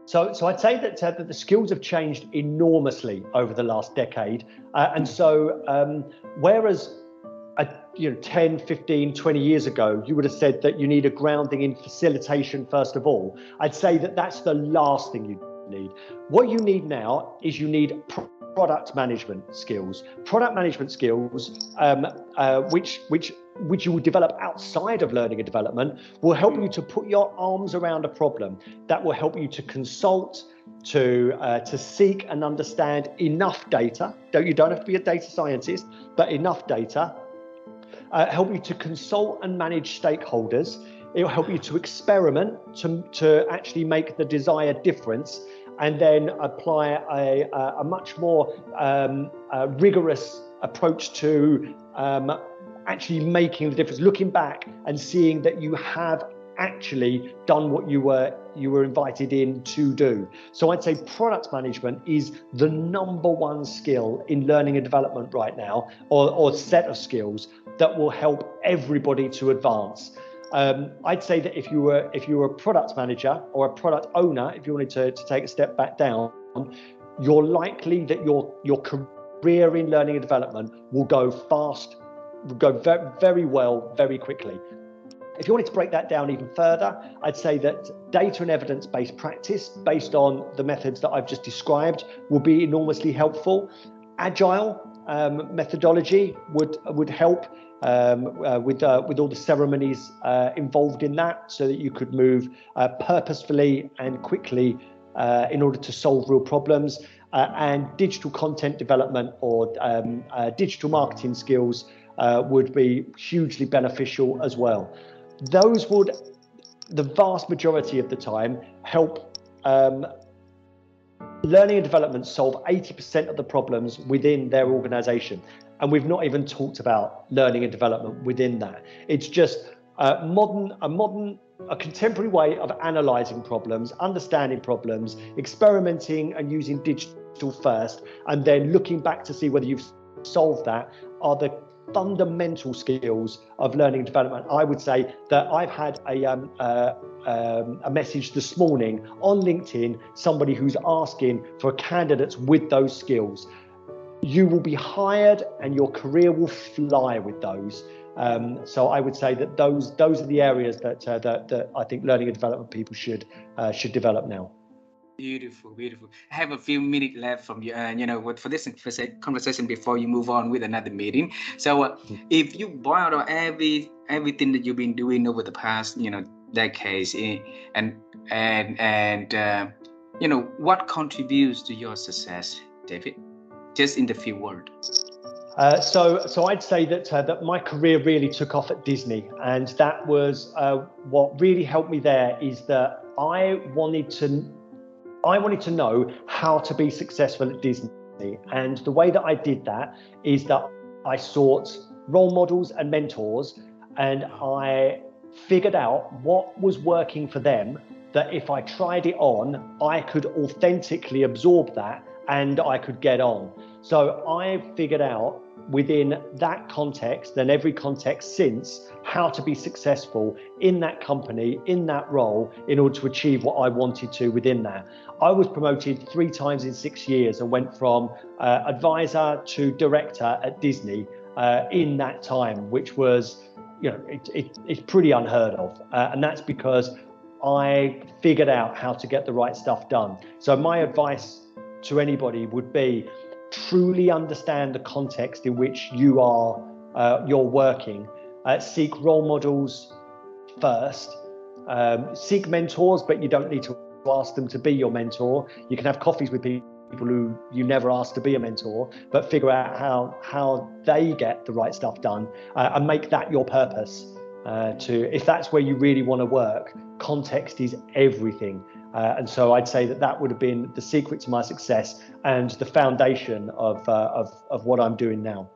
So I'd say that the skills have changed enormously over the last decade. And so whereas 10, 15, 20 years ago, you would have said that you need a grounding in facilitation first of all, I'd say that that's the last thing you need. What you need now is you need product management skills. Product management skills, which you will develop outside of learning and development, will help you to put your arms around a problem. That will help you to consult, to seek and understand enough data. You don't have to be a data scientist, but enough data. Help you to consult and manage stakeholders. It will help you to experiment, to actually make the desired difference, and then apply a much more rigorous approach to actually making the difference, looking back and seeing that you have actually done what you were invited in to do. So I'd say product management is the #1 skill in learning and development right now, or set of skills that will help everybody to advance. I'd say that if you were a product manager or a product owner, if you wanted to take a step back down, you're likely that your career in learning and development will go fast, will go very well, very quickly. If you wanted to break that down even further, I'd say that data and evidence-based practice based on the methods that I've just described will be enormously helpful. Agile methodology would help with all the ceremonies involved in that, so that you could move purposefully and quickly in order to solve real problems. And digital content development or digital marketing skills would be hugely beneficial as well. Those would, the vast majority of the time, help learning and development solve 80% of the problems within their organization. And we've not even talked about learning and development within that. It's just a contemporary way of analyzing problems, understanding problems, experimenting and using digital first, and then looking back to see whether you've solved that, are the fundamental skills of learning and development. I would say that I've had a message this morning on LinkedIn, somebody who's asking for candidates with those skills. You will be hired and your career will fly with those. So I would say that those are the areas that I think learning and development people should develop now. Beautiful, beautiful. I have a few minutes left from you, for this conversation before you move on with another meeting. So, if you boil out everything that you've been doing over the past, decades, and what contributes to your success, David? Just in the few words. So I'd say that my career really took off at Disney, and that was what really helped me there. Is that I wanted to know how to be successful at Disney. And the way that I did that is that I sought role models and mentors, and I figured out what was working for them, that if I tried it on, I could authentically absorb that and I could get on. So I figured out within that context and every context since how to be successful in that company, in that role, in order to achieve what I wanted to within that. I was promoted 3 times in 6 years and went from advisor to director at Disney in that time, which was, it's pretty unheard of. And that's because I figured out how to get the right stuff done. So my advice to anybody would be, truly understand the context in which you're working. Seek role models first. Seek mentors, but you don't need to ask them to be your mentor. You can have coffees with people who you never asked to be a mentor, but figure out how they get the right stuff done, and make that your purpose. If that's where you really want to work, context is everything. And so I'd say that would have been the secret to my success and the foundation of what I'm doing now.